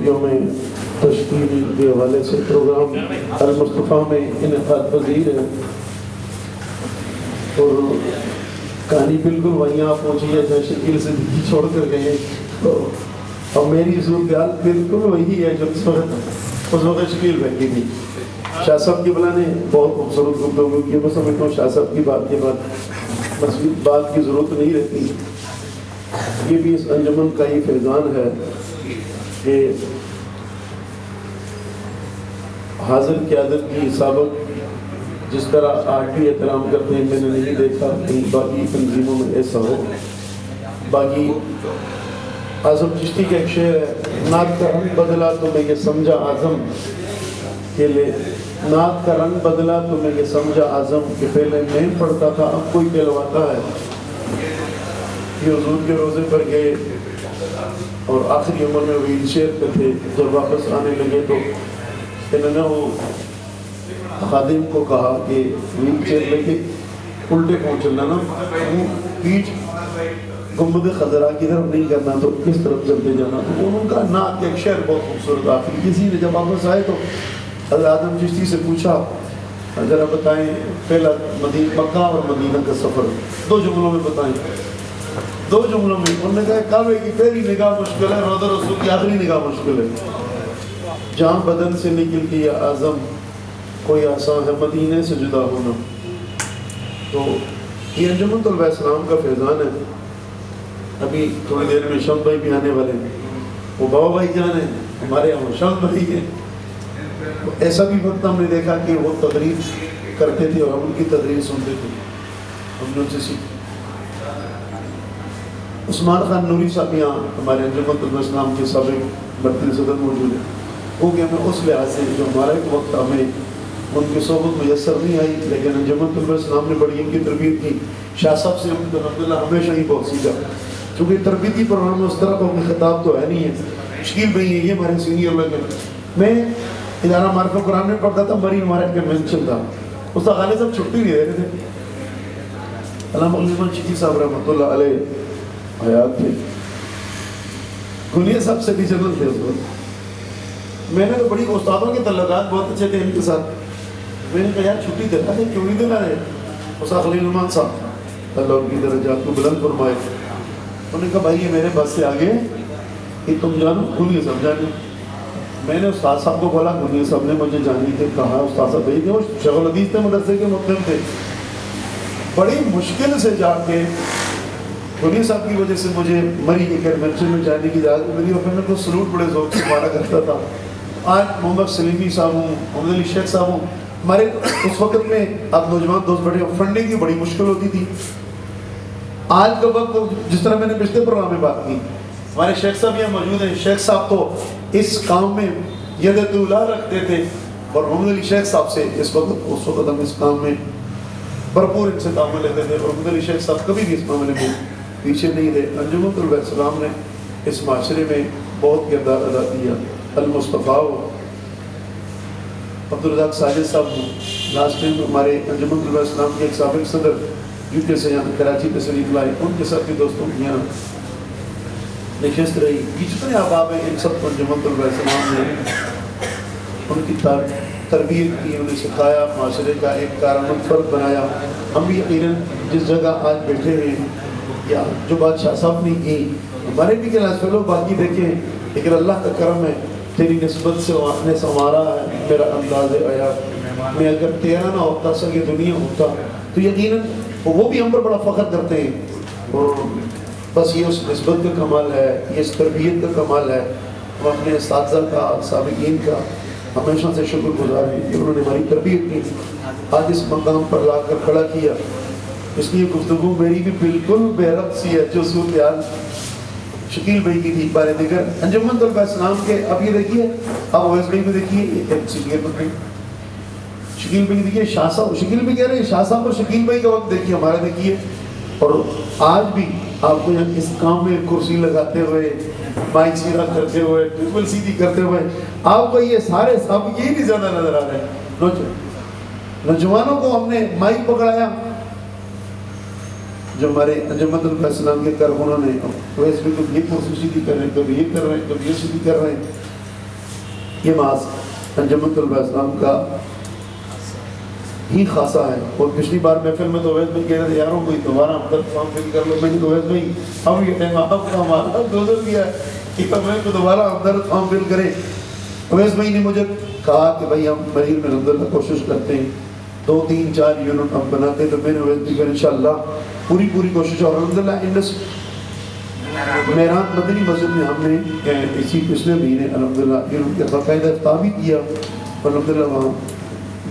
یوم تشکیل کے حوالے سے پروگرام المصطفیٰ میں انعقاد پذیر ہے اور کہانی بالکل وہیں آپ پہنچی ہے جہاں شکیل زندگی چھوڑ کر گئے اور میری صورتحال بالکل وہی ہے جو اس وقت شکیل بیٹھی تھی. شاہ صاحب کی بلا نے بہت خوبصورت گفتگو کی. میں سمجھتا ہوں شاہ صاحب کی بات کے بعد مزید بات کی ضرورت نہیں رہتی. یہ بھی اس انجمن کا ہی فیضان ہے کہ حاضر قیادت کی سابق جس طرح آج بھی احترام کرتے ہیں میں نے نہیں دیکھا کہیں باقی تنظیموں میں ایسا ہو. باقی اعظم چشتی کا ایک شعر ہے، نعت کا رنگ بدلا تو میں یہ سمجھا اعظم کہ نعت کا رنگ بدلا تو میں یہ سمجھا اعظم کہ پہلے میں پڑھتا تھا اب کوئی کہلواتا ہے. یہ حضور کے روزے پر گئے اور آخری عمر میں وہیل چیئر پہ تھے. جب واپس آنے لگے تو انہوں نے وہ خادم کو کہا کہ وہیل چیئر لے کے الٹے پہنچ چلنا نا، پیٹھ گنبد خضرا کی طرف نہیں کرنا تو کس طرف چلتے جانا. تو انہوں کا نعت کا ایک شعر بہت خوبصورت آخری. کسی نے جب واپس آئے تو حضرت آدم چشتی سے پوچھا ذرا بتائیں پہلا مکہ اور مدینہ کا سفر 2 جملوں میں بتائیں. 2 جملوں میں انہوں نے کہا کعبے کی پہلی نگاہ مشکل ہے، روضہ رسول کی آخری نگاہ مشکل ہے. جہاں بدن سے نکلتی ہے اعظم کوئی آسان ہے مدینے سے جدا ہونا. تو یہ انجمن طلبہ اسلام کا فیضان ہے. ابھی تھوڑی دیر میں شمس بھائی بھی آنے والے ہیں. وہ بابا بھائی جان ہیں ہمارے یہاں، شمس بھائی ہیں. ایسا بھی وقت ہم نے دیکھا کہ وہ تقریر کرتے تھے اور ہم ان کی تقریر سنتے تھے، ہم نے ان سے سیکھا. عثمان خان نوری صاحب یہاں ہمارے انجمن طلبہ اسلام کے سابق مرکزی صدر موجود ہیں. وہ کہ ہمیں اس لحاظ سے جو ہمارا ایک وقت ہمیں ان کی صحبت میسر نہیں آئی، لیکن انجمن طلبہ اسلام نے بڑی ان کی تربیت کی. شاہ صاحب سے ہم الحمدللہ ہمیشہ ہی بہت سیکھا، کیونکہ تربیتی پروگرام میں اس طرح کا خطاب تو ہے نہیں ہے. شکیل بھائی ہیں، یہ ہمارے سینئر لوگ ہیں. میں ادارہ معرفت قرآن میں پڑھتا تھا، مرین ہمارا کنونشن تھا. استاد غالب صاحب چھٹی نہیں دے رہے تھے. علامہ عثمان شفیع صاحب رحمۃ اللہ علیہ حیات تھے. گنیا صاحب سے بھی جنرل تھے اس وقت. میں نے تو بڑی استادوں کے تعلقات بہت اچھے تھے ان کے ساتھ. میں نے کہا یار چھٹی دیتا تھے کیوں نہیں دینا ہے. استاد خلیل الرحمان صاحب اللہ ان کی درجات کو بلند فرمائے، انہوں نے کہا بھائی یہ میرے بس سے آگے کہ تم جانو گنیا صاحب جانے. میں نے استاد صاحب کو بولا، گنیا صاحب نے مجھے جانی تھے کہا. استاد صاحب بھائی تھے، وہ شیخ الحدیث تھے، مدرسے کے مقدم تھے. بڑی مشکل سے جا کے گنیا صاحب کی وجہ سے مجھے مری کے کنونشن میں جانے کی اجازت ملی اور میں کو سلوٹ بڑے ذوق سے مارا کرتا تھا. آج محمد سلیمی صاحب ہوں، محمد علی شیخ صاحب ہوں، ہمارے اس وقت میں آپ نوجوان دوست بیٹھے، فنڈنگ کی بڑی مشکل ہوتی تھی. آج کا وقت جس طرح میں نے پچھلے پروگرام میں بات کی، ہمارے شیخ صاحب یہاں موجود ہیں. شیخ صاحب تو اس کام میں ید طولا رکھتے تھے اور محمد علی شیخ صاحب سے اس وقت ہم اس کام میں بھرپور ان سے تعامل لیتے تھے. اور محمد علی شیخ صاحب کبھی بھی اس معاملے میں پیچھے نہیں رہے. انجمن طلبہ اسلام نے اس معاشرے میں بہت کردار ادا کیا. المصطفیٰ عبدالرزاق ساجد صاحب ہوں، لاسٹ ٹائم ہمارے انجمن طلبہ اسلام کے ایک سابق صدر یو کے سے یہاں کراچی تشریف لائے. ان کے ساتھ بھی دوستوں کی یہاں نشست رہی. یہ جتنے احباب ہیں ان سب کو انجمن طلبہ اسلام نے ان کی تربیت کی، انہیں سکھایا، معاشرے کا ایک کارآمد فرد بنایا. ہم بھی یقیناً جس جگہ آج بیٹھے ہیں یا جو بات شاہ صاحب نے کی ہمارے بھی کلاس فیلو باقی دیکھیں، لیکن اللہ کا کرم ہے تیری نسبت سے نے سنوارا ہے میرا انداز آیا. میں اگر تیرا نہ ہوتا سر یہ دنیا ہوتا تو یقیناً وہ بھی ہم پر بڑا فخر کرتے ہیں. اور بس یہ اس نسبت کا کمال ہے، یہ اس تربیت کا کمال ہے. ہم اپنے اساتذہ کا، سابقین کا ہمیشہ سے شکر گزار ہیں کہ انہوں نے ہماری تربیت کی، آج اس مقام پر لا کر کھڑا کیا. اس لیے گفتگو میری بھی بالکل بے ربط سی ہے جو صورتحال شکیل بھائی کی تھی. بارے دیگر انجمن طلبہ اسلام کے اب یہ دیکھیے، اب اویس بھائی کو دیکھیے، شکیل بھائی دیکھیے، شاہ صاحب شکیل بھی کہہ رہے ہیں، شاہ صاحب اور شکیل بھائی کا وقت دیکھیے، ہمارا دیکھیے. اور آج بھی آپ کو یہاں اس کام میں کرسی لگاتے ہوئے، مائک سیدھا کرتے ہوئے، ٹیبل سیدھی کرتے ہوئے آپ کو یہ سارے سب یہ نہیں زیادہ نظر آ رہے ہیں. نوجوانوں کو ہم نے مائک پکڑایا، جو ہمارے انجمن طلبہ اسلام کے کارکنوں نے ویسے بھی کبھی یہ کرسی سیدھی کر رہے ہیں، کبھی یہ کر رہے ہیں، کبھی یہ سیدھی کر رہے ہیں. یہ محاذ انجمن طلبہ اسلام کا ہی خاصا ہے. اور پچھلی بار محفل میں تو اویس بھائی کہہ رہے تھے یاروں کوئی دوبارہ ہمدرد فارم فل کر لو. میں نے اویس بھائی اب یہ ٹائم آپ کا ہمارا گزر گیا ہے کہ ہمیں کو دوبارہ ہمدرد فارم فل کریں. اویس بھائی نے مجھے کہا کہ بھائی ہم مریض میں الحمدللہ کوشش کرتے ہیں 2 3 4 یونٹ ہم بناتے ہیں. تو میں نے اویس بھائی کو انشاءاللہ پوری کوشش. اور الحمدللہ میران مدنی مسجد میں ہم نے اسی پچھلے مہینے الحمدللہ یونٹ کا باقاعدہ افتتاح بھی کیا. الحمدللہ وہاں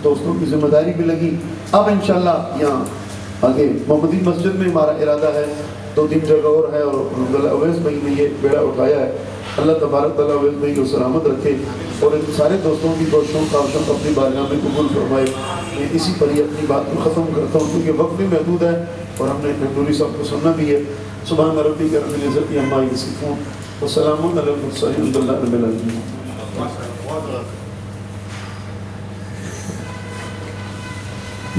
دوستوں کی ذمہ داری بھی لگی. اب انشاءاللہ یہاں آگے محمدی مسجد میں ہمارا ارادہ ہے 2 3 جگہ اور ہے. اور الحمدللہ اویس بھائی نے یہ بیڑا اٹھایا ہے. اللہ تبارک تعالیٰ اویس بھائی کو سلامت رکھے اور ان سارے دوستوں کی کوششوں کاوشوں کو اپنی بارگاہ میں قبول فرمائے. میں اسی پر ہی اپنی بات کو ختم کرتا ہوں کیونکہ وقت بھی محدود ہے اور ہم نے نوری صاحب کو سننا بھی ہے. سبحان ربک رب العزت عما یصفون وسلام علی المرسلین والحمد للہ رب العالمین.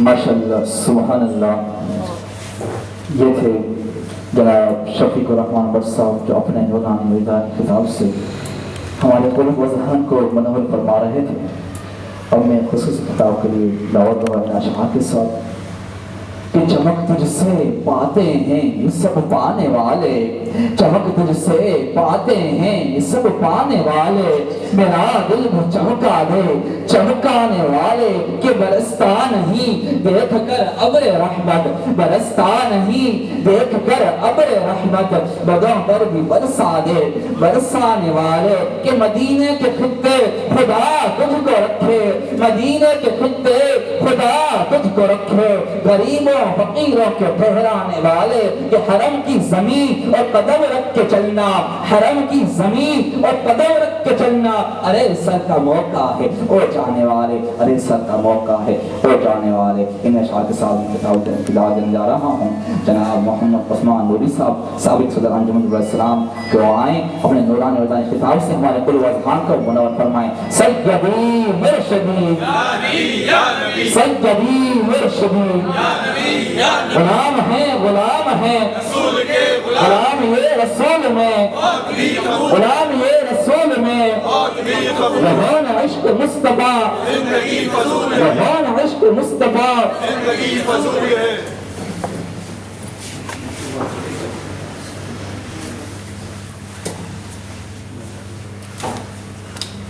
ماشاءاللہ سبحان اللہ. یہ تھے جناب شفیق الرحمان بٹ صاحب جو اپنے نورانی وداعی خطاب سے ہمارے قلوب و ذہن کو منور فرما رہے تھے. اور میں خصوصی خطاب کے لیے دعوت دوں اپنے اشعار کے ساتھ کہ چمک تجھ سے پاتے ہیں یہ سب پانے والے. چمک تجھ سے پاتے ہیں یہ سب پانے والے. میرا دل بھی چمکا دے چمکانے والے کہ برستا نہیں دیکھ کر ابر رحمت. برستا نہیں دیکھ کر ابر رحمت بدوں پر بھی برسا دے برسانے والے. کہ مدینے کے خطے خدا تجھ کو رکھے. مدینے کے خطے خدا تجھ کو رکھے. غریبوں فقیروں کے ٹھہرانے والے. کہ حرم کی زمین اور قدم رکھ کے چلنا. حرم کی زمین اور قدم رکھ کے چلنا. ارے سر کا موقع ہے او جانے والے. ارے سر کا موقع ہے او جانے والے. ان اشعار کے ساتھ کتاب ابتدا دینے جا رہا ہوں. جناب محمد عثمان نوری صاحب سابق صدر انجمن طلبہ اسلام کہ وہ آئیں اپنے نورانی وداعی خطاب سے ہمارے قلوب و اذہان کو منور فرمائیں. سیدی مرشدی سیدی مرشدی غلام ہے غلام یہ رسول میں غلام یہ رسول میں. رہون عشق مصطفیٰ رہون عشق مصطفیٰ.